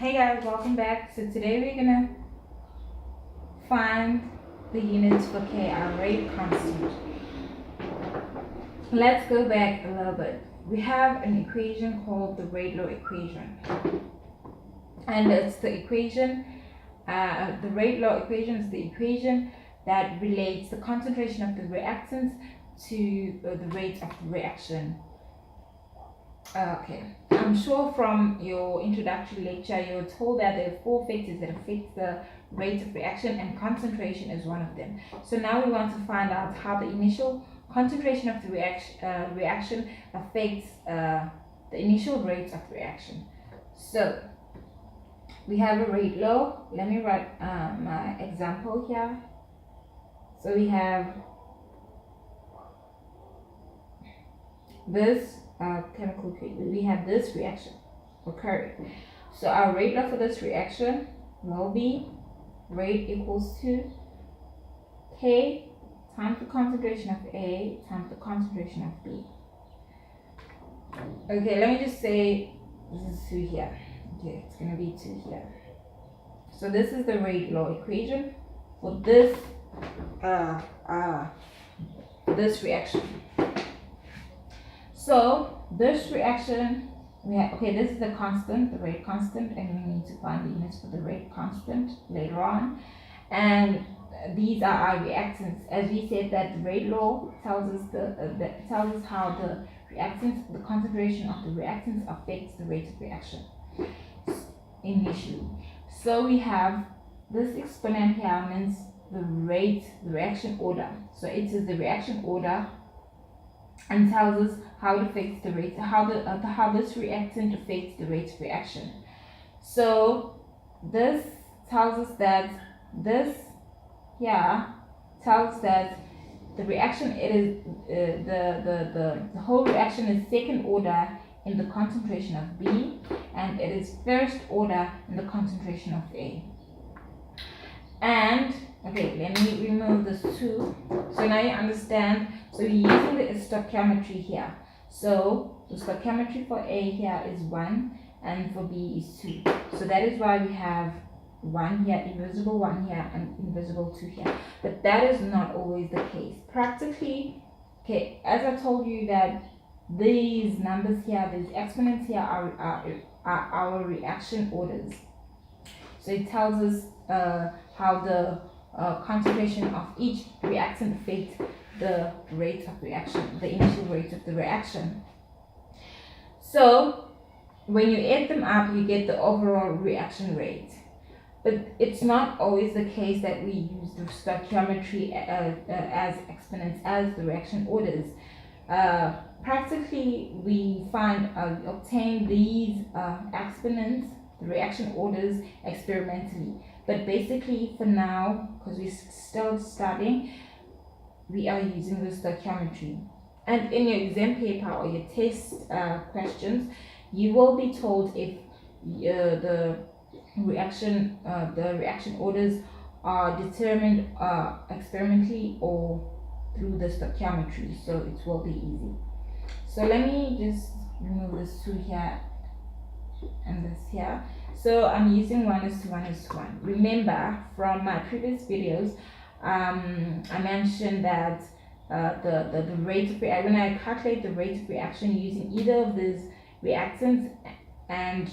Hey guys, welcome back. So today we're gonna find the units for K, our rate constant. Let's go back a little bit. We have an equation called the rate law equation, and it's the equation. The rate law equation is the equation that relates the concentration of the reactants to the rate of the reaction. Okay, I'm sure from your introductory lecture you were told that there are four factors that affect the rate of reaction, and concentration is one of them. So now we want to find out how the initial concentration of the reaction affects the initial rate of reaction. So we have a rate law. Let me write my example here. So we have this chemical equation. We have this reaction occurring. So our rate law for this reaction will be rate equals to K times the concentration of A times the concentration of B. Okay, let me just say this is 2 here. Okay, it's going to be 2 here. So this is the rate law equation for this reaction. So this reaction, we have, okay, this is the constant, the rate constant, and we need to find the units for the rate constant later on. And these are our reactants. As we said, that the rate law tells us how the reactants, the concentration of the reactants affects the rate of reaction initially. So we have this exponent here means the rate, the reaction order. So it is the reaction order and tells us how it affects the rate, how this reactant affects the rate of reaction. So this tells us that this here tells that the reaction, it is the whole reaction is second order in the concentration of B, and it is first order in the concentration of A. And okay, let me remove this 2. So now you understand. So we're using the stoichiometry here. So the stoichiometry for A here is 1 and for B is 2. So that is why we have 1 here, invisible 1 here, and invisible 2 here. But that is not always the case. Practically, okay, as I told you that these numbers here, these exponents here are our reaction orders. So it tells us how the concentration of each reactant affects the rate of reaction, the initial rate of the reaction. So when you add them up, you get the overall reaction rate. But it's not always the case that we use the stoichiometry as exponents, as the reaction orders. Practically, we obtain these exponents, the reaction orders, experimentally. But basically, for now, because we're still studying, we are using the stoichiometry. And in your exam paper or your test questions, you will be told if the reaction orders are determined experimentally or through the stoichiometry. So it will be easy. So let me just remove this 2 here and this here. So I'm using 1:1:1. Remember from my previous videos, I mentioned that the rate of reaction, when I calculate the rate of reaction using either of these reactants and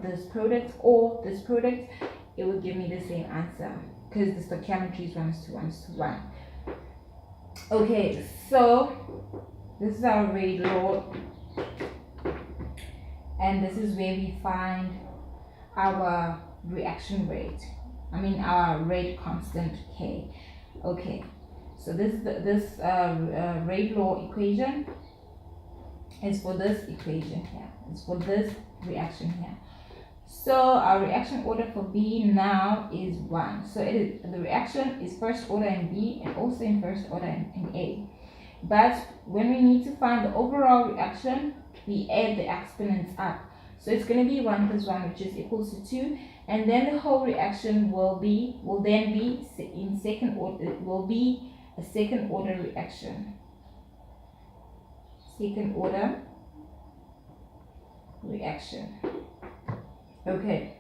this product or this product, it will give me the same answer because the stoichiometry is 1:1:1. Okay, so this is our rate law, and this is where we find our reaction rate. Our rate constant K. Okay, so this rate law equation is for this equation here. It's for this reaction here. So our reaction order for B now is 1. So the reaction is first order in B and also in first order in A. But when we need to find the overall reaction, we add the exponents up. So it's going to be 1 + 1, which is equals to 2, and then the whole reaction will then be in second order. It will be a second order reaction. Second order reaction. Okay,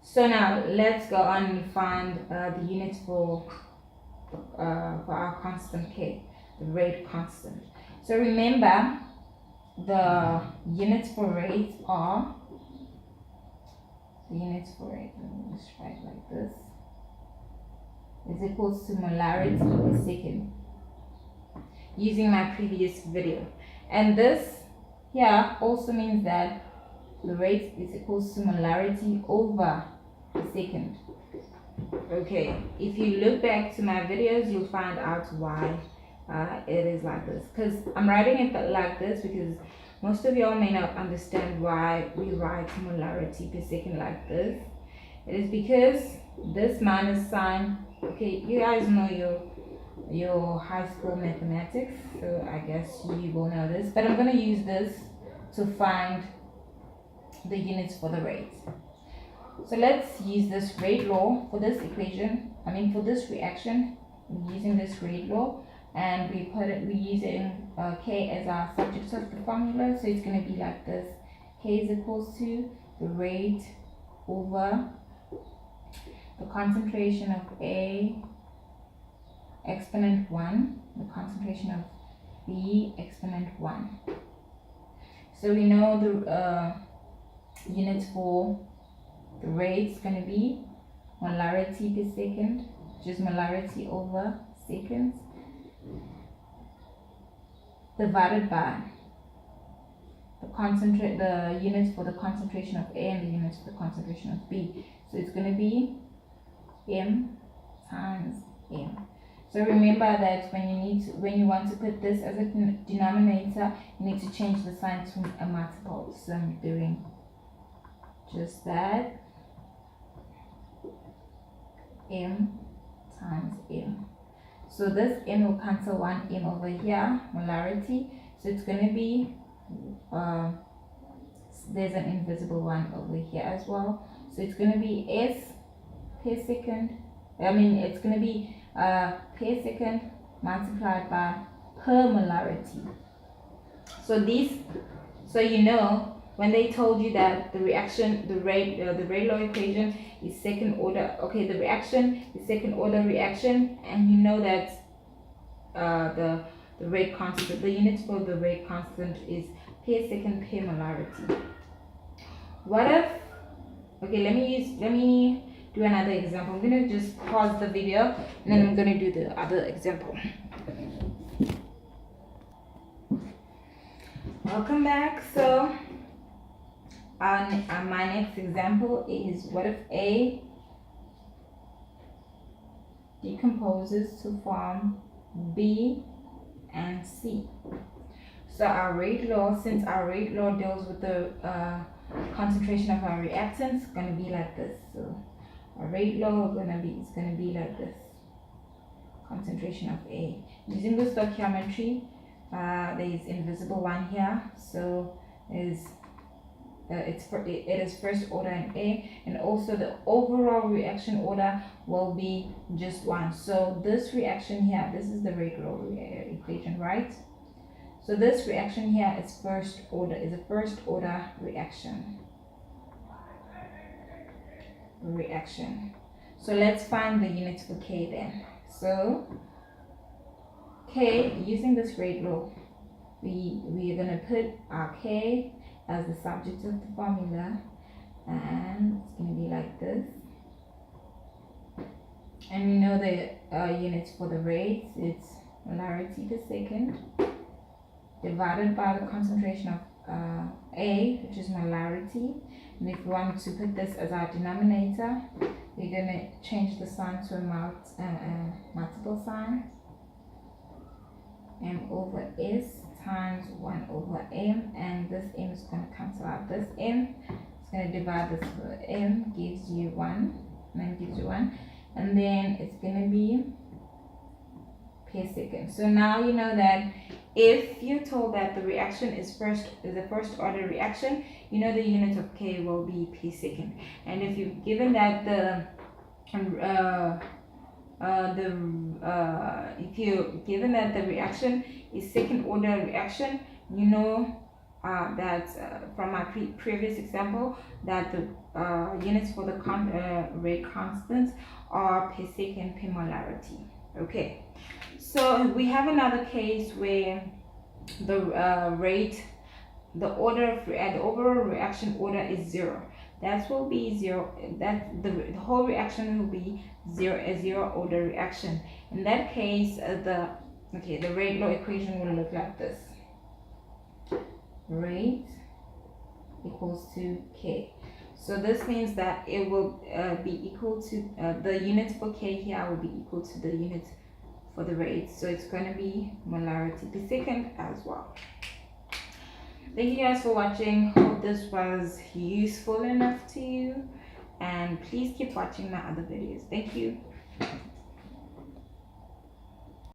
So now let's go on and find the units for our constant K, the rate constant. So remember, the units for rate are, the units for rate, let me just write like this, is equals to molarity per second, using my previous video. And this here also means that the rate is equals to molarity over a second. Okay, if you look back to my videos, you'll find out why it is like this. Because I'm writing it like this because most of y'all may not understand why we write molarity per second like this. It is because this minus sign, okay, you guys know your high school mathematics, so I guess you will know this, but I'm going to use this to find the units for the rate. So let's use this rate law for this equation, for this reaction. We're using this rate law, and we're using K as our subject of the formula, so it's going to be like this. K is equals to the rate over the concentration of A exponent 1, the concentration of B exponent 1. So we know the units for the rate is going to be molarity per second, just molarity over seconds, divided by the units for the concentration of A and the units for the concentration of B. So it's going to be M times M. So remember that when you want to put this as a denominator, you need to change the sign to a multiple. So I'm doing just that. M times M. So this M will cancel one M over here, molarity. So it's going to be, there's an invisible one over here as well. So it's going to be S per second. It's going to be per second multiplied by per molarity. So you know, when they told you that the rate law equation is second order, okay, the reaction is second order reaction, and you know that the rate constant, the units for the rate constant is per second per molarity. What if, okay, let me do another example. I'm gonna just pause the video and then I'm gonna do the other example. Welcome back. So my next example is, what if A decomposes to form B and C? So our rate law, since our rate law deals with the concentration of our reactants, it's going to be like this. So our rate law is going to be like this. Concentration of A. Using the stoichiometry, there is invisible one here, so it is first order in A, and also the overall reaction order will be just one. So this reaction here, this is the rate law equation, right? So this reaction here is a first order reaction. So let's find the units for K then. So K, using this rate law, we are going to put our K as the subject of the formula, and it's going to be like this. And we know the units for the rates, it's molarity per second divided by the concentration of A, which is molarity. And if we want to put this as our denominator, we're going to change the sign to a multiple sign. M over S times 1 over M, and this M is going to cancel out this M. It's going to divide this by M, gives you 1, and then gives you 1, and then it's going to be per second. So now you know that if you're told that the reaction is a first order reaction, you know the unit of K will be per second. And if you're given that if you're given that the reaction is second order reaction, you know from my previous example, that the units for the rate constants are per second per molarity. Okay, so we have another case where the the overall reaction order is 0. That will be 0. That the whole reaction will be a zero order reaction. In that case, the rate law equation will look like this: rate equals to K. So this means that it will be equal to the units for K here will be equal to the units for the rate. So it's going to be molarity per second as well. Thank you guys for watching. Hope this was useful enough to you, and please keep watching my other videos. Thank you.